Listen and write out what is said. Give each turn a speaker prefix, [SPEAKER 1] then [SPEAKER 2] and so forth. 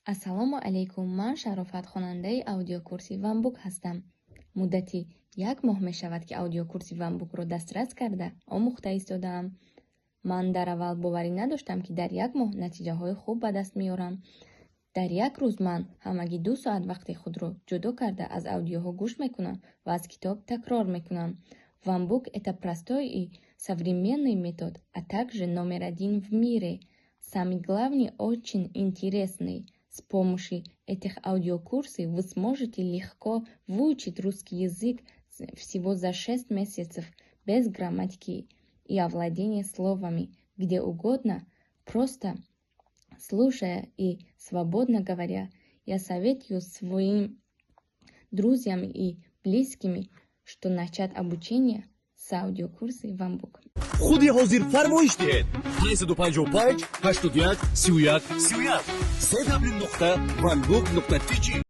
[SPEAKER 1] Ассалому алайкум. Ман Шарофат, хонандаи аудиокурси Ванбук ҳастам. Муддати 1 моҳ мешавад, ки аудиокурси Ванбукро дастрас карда омӯхта истодаам. Ман дар аввал боварӣ надоштам, ки дар 1 моҳ натиҷаҳои хуб ба даст меорам. Дар 1 рӯз ман ҳамагӣ 2 соат вақти худро ҷудо карда аз аудиоҳо гӯш мекунам ва аз китоб такрор мекунам. Ванбук – это простой и современный метод, а также номер 1 в мире. Самый главный – очень интересный. С помощью этих аудиокурсов вы сможете легко выучить русский язык всего за 6 месяцев без грамматики и овладения словами, где угодно, просто слушая и свободно говоря. Я советую своим друзьям и близким, что начать обучение с аудиокурса Ванбук.
[SPEAKER 2] Худи ҳозир фармоиш диҳед. 855 81 31 31 www.vanbook.tg